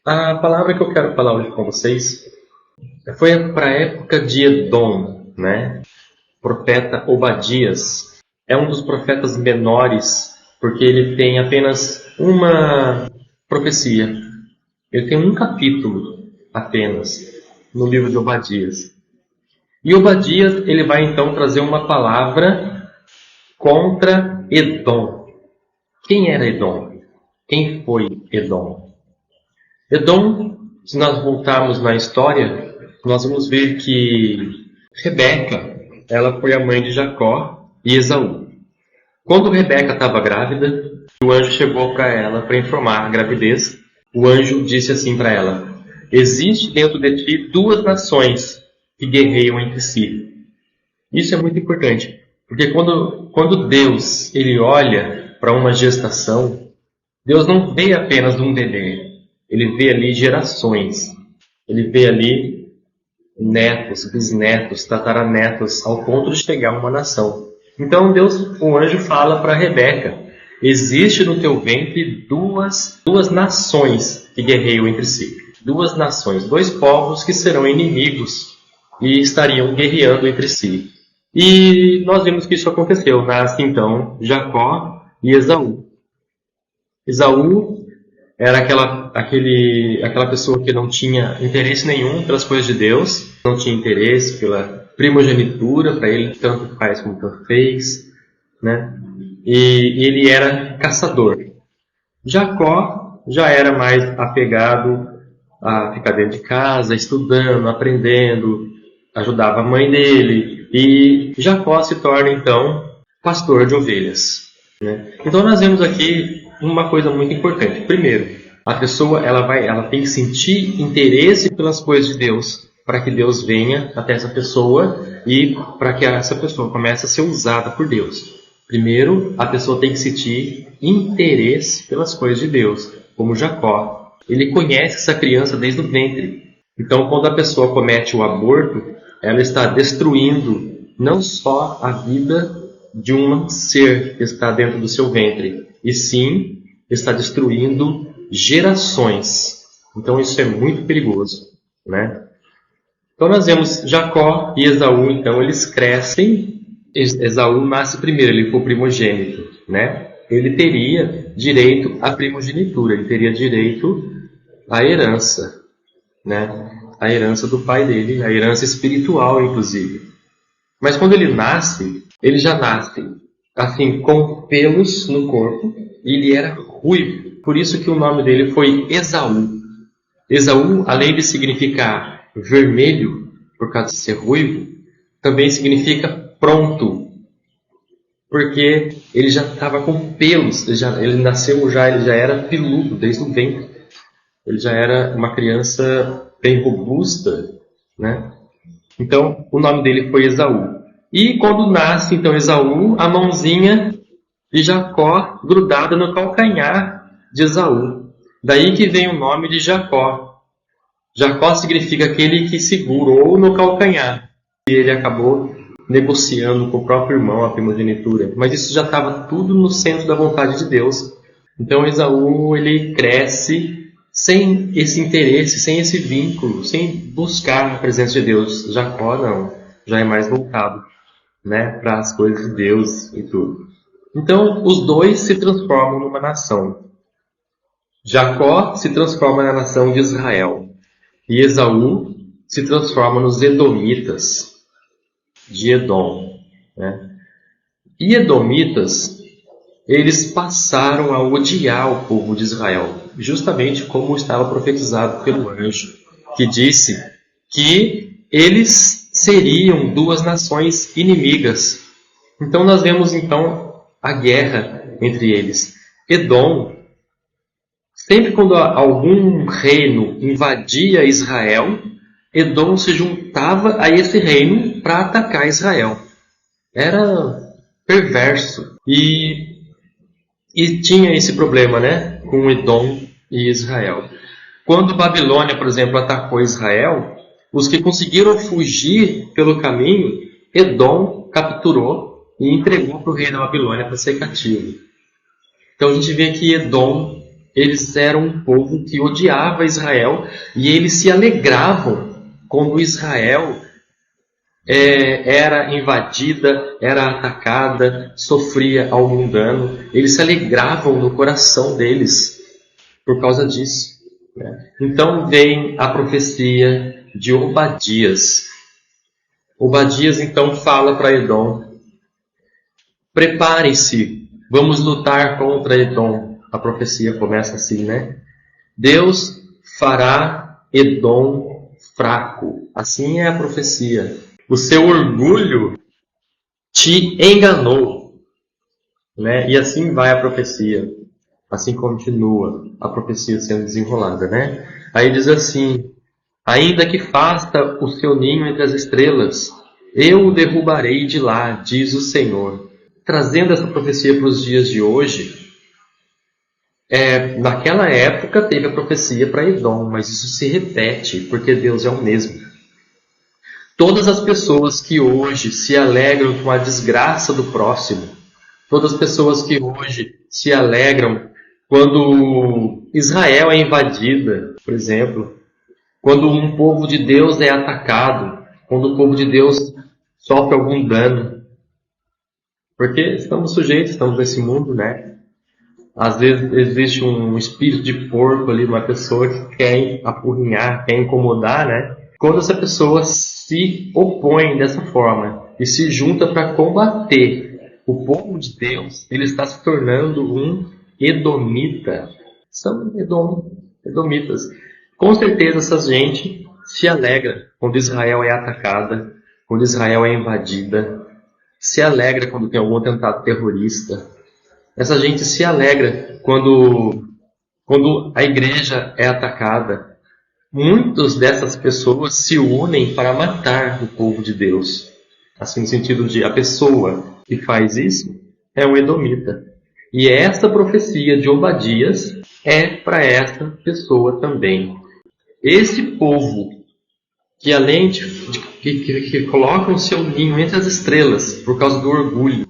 A palavra que eu quero falar hoje com vocês foi para a época de Edom, né? O profeta Obadias é um dos profetas menores, porque ele tem apenas uma profecia. Ele tem um capítulo apenas no livro de Obadias. E Obadias ele vai então trazer uma palavra contra Edom. Quem era Edom? Quem foi Edom? Edom, se nós voltarmos na história, nós vamos ver que Rebeca, ela foi a mãe de Jacó e Esaú. Quando Rebeca estava grávida, o anjo chegou para ela para informar a gravidez. O anjo disse assim para ela: existe dentro de ti duas nações que guerreiam entre si. Isso é muito importante, porque quando Deus ele olha para uma gestação, Deus não vê apenas um bebê, ele vê ali gerações, ele vê ali netos, bisnetos, tataranetos, ao ponto de chegar a uma nação. Então o anjo fala para Rebeca: existe no teu ventre duas nações que guerreiam entre si. Duas nações, dois povos que serão inimigos e estariam guerreando entre si. E nós vimos que isso aconteceu. Nasce então Jacó e Esaú. Esaú era aquela pessoa que não tinha interesse nenhum pelas coisas de Deus, não tinha interesse pela primogenitura, para ele tanto faz como tanto fez, né? E ele era caçador. Jacó já era mais apegado a ficar dentro de casa, estudando, aprendendo, ajudava a mãe dele, e Jacó se torna então pastor de ovelhas, né? Então nós vemos aqui uma coisa muito importante. Primeiro, a pessoa ela tem que sentir interesse pelas coisas de Deus, para que Deus venha até essa pessoa e para que essa pessoa comece a ser usada por Deus. Primeiro, a pessoa tem que sentir interesse pelas coisas de Deus, como Jacó. Ele conhece essa criança desde o ventre. Então, quando a pessoa comete o aborto, ela está destruindo não só a vida de um ser que está dentro do seu ventre, e sim está destruindo gerações. Então isso é muito perigoso, né? Então nós vemos Jacó e Esaú, então eles crescem. Esaú nasce primeiro, ele foi o primogênito, né? Ele teria direito à primogenitura, ele teria direito à herança, né? A herança do pai dele, a herança espiritual, inclusive. Mas quando ele já nasce assim, com pelos no corpo, e ele era ruivo. Por isso que o nome dele foi Esaú. Esaú, além de significar vermelho, por causa de ser ruivo, também significa pronto. Porque ele já estava com pelos, ele nasceu ele já era peludo desde o ventre. Ele já era uma criança bem robusta, né? Então, o nome dele foi Esaú. E quando nasce, então, Esaú, a mãozinha de Jacó grudada no calcanhar de Esaú. Daí que vem o nome de Jacó. Jacó significa aquele que segurou no calcanhar. E ele acabou negociando com o próprio irmão a primogenitura. Mas isso já estava tudo no centro da vontade de Deus. Então Esaú, ele cresce sem esse interesse, sem esse vínculo, sem buscar a presença de Deus. Jacó não, já é mais voltado, né, para as coisas de Deus e tudo. Então os dois se transformam numa nação. Jacó se transforma na nação de Israel e Esaú se transforma nos Edomitas de Edom, né? E Edomitas, eles passaram a odiar o povo de Israel, justamente como estava profetizado pelo anjo, que disse que eles seriam duas nações inimigas. Então nós vemos então a guerra entre eles. Edom, sempre quando algum reino invadia Israel, Edom se juntava a esse reino para atacar Israel. Era perverso. E tinha esse problema, né, com Edom e Israel. Quando Babilônia, por exemplo, atacou Israel, os que conseguiram fugir pelo caminho, Edom capturou e entregou para o rei da Babilônia para ser cativo. Então a gente vê que Edom Eles eram um povo que odiava Israel e eles se alegravam quando Israel era invadida, era atacada, sofria algum dano. Eles se alegravam no coração deles por causa disso, né? Então vem a profecia de Obadias. Obadias então fala para Edom: preparem-se, vamos lutar contra Edom. A profecia começa assim, né? Deus fará Edom fraco. Assim é a profecia. O seu orgulho te enganou, né? E assim vai a profecia. Assim continua a profecia sendo desenrolada, né? Aí diz assim: ainda que faça o seu ninho entre as estrelas, eu o derrubarei de lá, diz o Senhor. Trazendo essa profecia para os dias de hoje, naquela época teve a profecia para Edom, mas isso se repete, porque Deus é o mesmo. Todas as pessoas que hoje se alegram com a desgraça do próximo, todas as pessoas que hoje se alegram quando Israel é invadida, por exemplo, quando um povo de Deus é atacado, quando o povo de Deus sofre algum dano, porque estamos sujeitos, estamos nesse mundo, né? Às vezes existe um espírito de porco ali numa pessoa que quer apurrinhar, quer incomodar, né? Quando essa pessoa se opõe dessa forma e se junta para combater o povo de Deus, ele está se tornando um edomita. São edomitas. Com certeza essa gente se alegra quando Israel é atacada, quando Israel é invadida, se alegra quando tem algum atentado terrorista. Essa gente se alegra quando a igreja é atacada. Muitas dessas pessoas se unem para matar o povo de Deus. Assim, no sentido de a pessoa que faz isso é um edomita. E esta profecia de Obadias é para essa pessoa também. Esse povo que além que colocam o seu ninho entre as estrelas por causa do orgulho,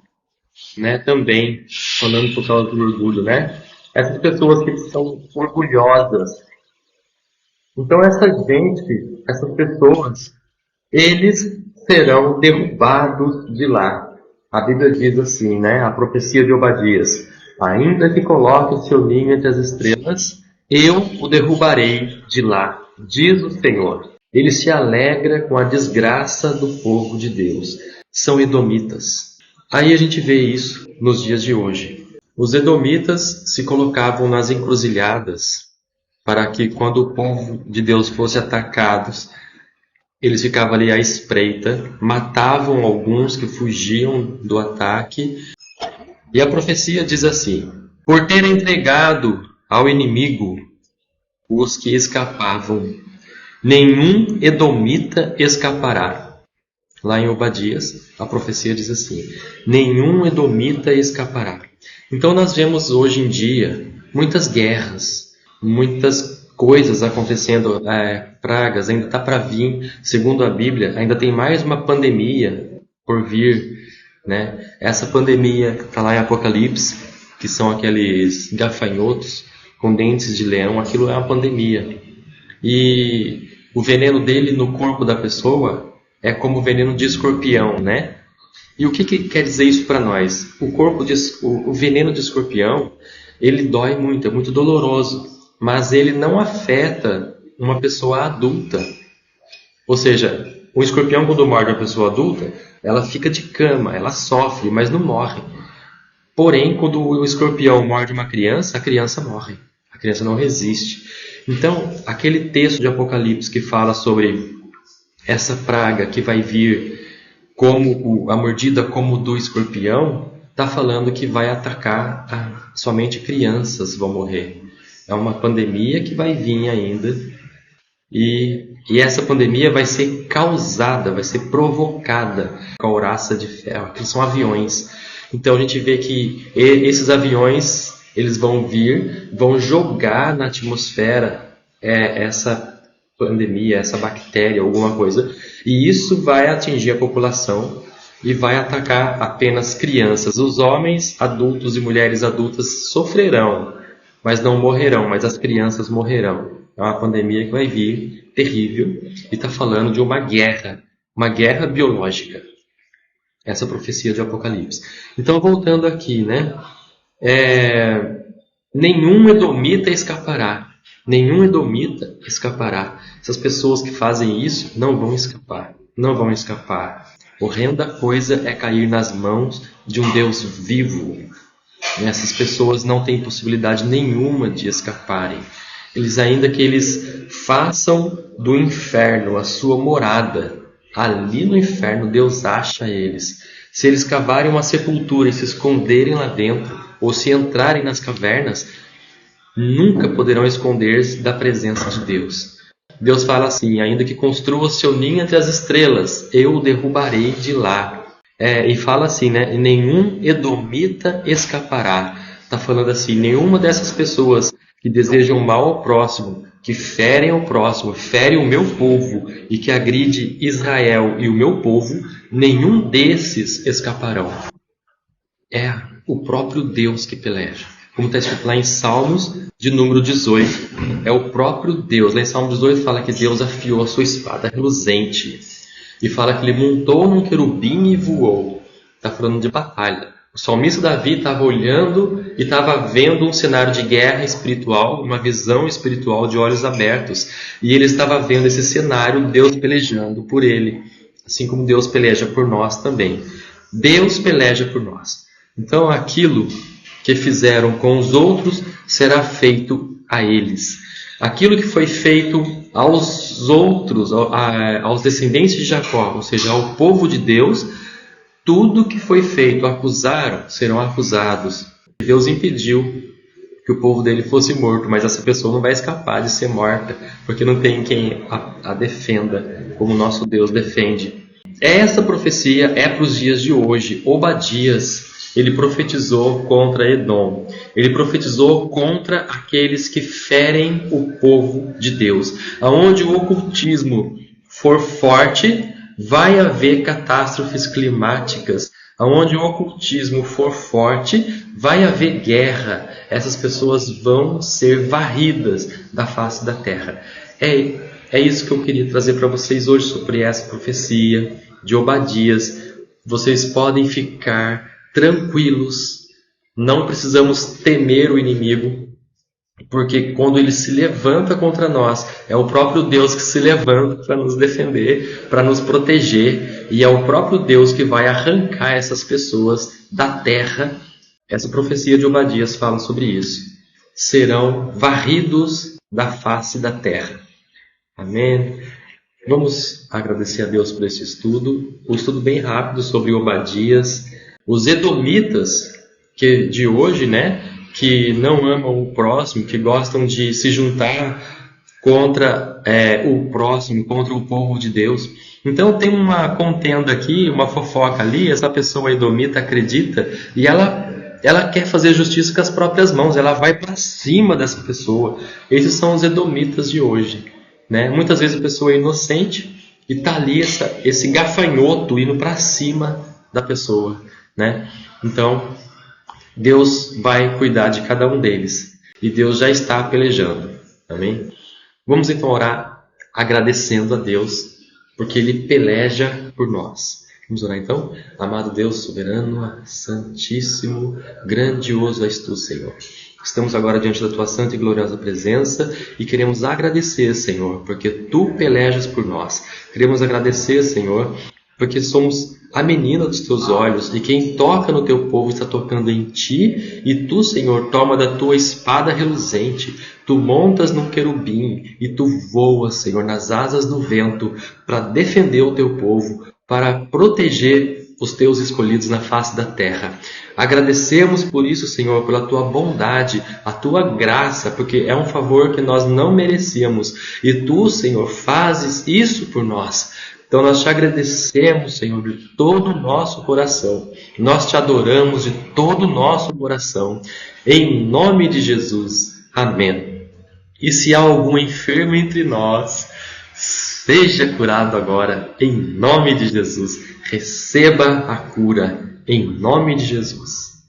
né? Também falando por causa do orgulho, né? Essas pessoas que são orgulhosas. Então essas pessoas, eles serão derrubados de lá. A Bíblia diz assim, né? A profecia de Obadias: ainda que coloque o seu ninho entre as estrelas, eu o derrubarei de lá, diz o Senhor. Ele se alegra com a desgraça do povo de Deus. São edomitas. Aí a gente vê isso nos dias de hoje. Os edomitas se colocavam nas encruzilhadas para que quando o povo de Deus fosse atacado, eles ficavam ali à espreita, matavam alguns que fugiam do ataque. E a profecia diz assim: por ter entregado ao inimigo os que escapavam, nenhum edomita escapará. Lá em Obadias, a profecia diz assim: nenhum edomita escapará. Então nós vemos hoje em dia muitas guerras, muitas coisas acontecendo, pragas, ainda está para vir, segundo a Bíblia, ainda tem mais uma pandemia por vir, né? Essa pandemia que está lá em Apocalipse, que são aqueles gafanhotos com dentes de leão, aquilo é uma pandemia. E o veneno dele no corpo da pessoa é como o veneno de escorpião, né? E o que quer dizer isso para nós? O veneno de escorpião, ele dói muito, é muito doloroso, mas ele não afeta uma pessoa adulta. Ou seja, o escorpião, quando morde uma pessoa adulta, ela fica de cama, ela sofre, mas não morre. Porém, quando o escorpião morde uma criança, a criança morre. A criança não resiste. Então, aquele texto de Apocalipse que fala sobre essa praga que vai vir como a mordida como do escorpião, está falando que vai atacar somente crianças vão morrer. É uma pandemia que vai vir ainda. E essa pandemia vai ser causada, vai ser provocada com a couraça de ferro, que são aviões. Então a gente vê que esses aviões, eles vão vir, vão jogar na atmosfera essa pandemia, essa bactéria, alguma coisa, e isso vai atingir a população e vai atacar apenas crianças. Os homens adultos e mulheres adultas sofrerão, mas não morrerão, mas as crianças morrerão. É uma pandemia que vai vir, terrível, e está falando de uma guerra biológica. Essa profecia de Apocalipse. Então, voltando aqui, né? Nenhum edomita escapará. Nenhum edomita escapará. Essas pessoas que fazem isso não vão escapar. Não vão escapar. Horrenda coisa é cair nas mãos de um Deus vivo. Essas pessoas não têm possibilidade nenhuma de escaparem. Ainda que eles façam do inferno a sua morada, ali no inferno Deus acha eles. Se eles cavarem uma sepultura e se esconderem lá dentro, ou se entrarem nas cavernas, nunca poderão esconder-se da presença de Deus. Deus fala assim: ainda que construa seu ninho entre as estrelas, eu o derrubarei de lá. E fala assim, né? Nenhum edomita escapará. Está falando assim, nenhuma dessas pessoas que desejam mal ao próximo, que ferem ao próximo, ferem o meu povo e que agride Israel e o meu povo, nenhum desses escaparão. É o próprio Deus que peleja. Como está escrito lá em Salmos, de número 18. É o próprio Deus. Lá em Salmos 18 fala que Deus afiou a sua espada reluzente. E fala que ele montou num querubim e voou. Está falando de batalha. O salmista Davi estava olhando e estava vendo um cenário de guerra espiritual, uma visão espiritual de olhos abertos. E ele estava vendo esse cenário, Deus pelejando por ele. Assim como Deus peleja por nós também. Deus peleja por nós. Então aquilo que fizeram com os outros será feito a eles. Aquilo que foi feito aos outros, aos descendentes de Jacó, ou seja, ao povo de Deus, tudo que foi feito, acusaram, serão acusados. Deus impediu que o povo dele fosse morto, mas essa pessoa não vai escapar de ser morta, porque não tem quem a defenda, como o nosso Deus defende. Essa profecia é para os dias de hoje. Obadias, ele profetizou contra Edom. Ele profetizou contra aqueles que ferem o povo de Deus. Aonde o ocultismo for forte, vai haver catástrofes climáticas. Aonde o ocultismo for forte, vai haver guerra. Essas pessoas vão ser varridas da face da terra. É isso que eu queria trazer para vocês hoje sobre essa profecia de Obadias. Vocês podem ficar tranquilos, não precisamos temer o inimigo, porque quando ele se levanta contra nós, é o próprio Deus que se levanta para nos defender, para nos proteger, e é o próprio Deus que vai arrancar essas pessoas da terra. Essa profecia de Obadias fala sobre isso. Serão varridos da face da terra. Amém? Vamos agradecer a Deus por esse estudo. Um estudo bem rápido sobre Obadias. Os edomitas de hoje, né, que não amam o próximo, que gostam de se juntar contra o próximo, contra o povo de Deus. Então tem uma contenda aqui, uma fofoca ali, essa pessoa edomita acredita e ela quer fazer justiça com as próprias mãos, ela vai para cima dessa pessoa. Esses são os edomitas de hoje, né? Muitas vezes a pessoa é inocente e está ali esse gafanhoto indo para cima da pessoa, né? Então Deus vai cuidar de cada um deles e Deus já está pelejando. Amém? Vamos então orar agradecendo a Deus porque Ele peleja por nós. Vamos orar então? Amado Deus soberano, santíssimo, grandioso és tu, Senhor. Estamos agora diante da tua santa e gloriosa presença e queremos agradecer, Senhor, porque tu pelejas por nós. Queremos agradecer, Senhor, porque somos a menina dos teus olhos, e quem toca no teu povo está tocando em ti, e tu, Senhor, toma da tua espada reluzente, tu montas num querubim, e tu voas, Senhor, nas asas do vento, para defender o teu povo, para proteger os teus escolhidos na face da terra. Agradecemos por isso, Senhor, pela tua bondade, a tua graça, porque é um favor que nós não merecíamos, e tu, Senhor, fazes isso por nós. Então nós te agradecemos, Senhor, de todo o nosso coração. Nós te adoramos de todo o nosso coração. Em nome de Jesus. Amém. E se há algum enfermo entre nós, seja curado agora. Em nome de Jesus. Receba a cura. Em nome de Jesus.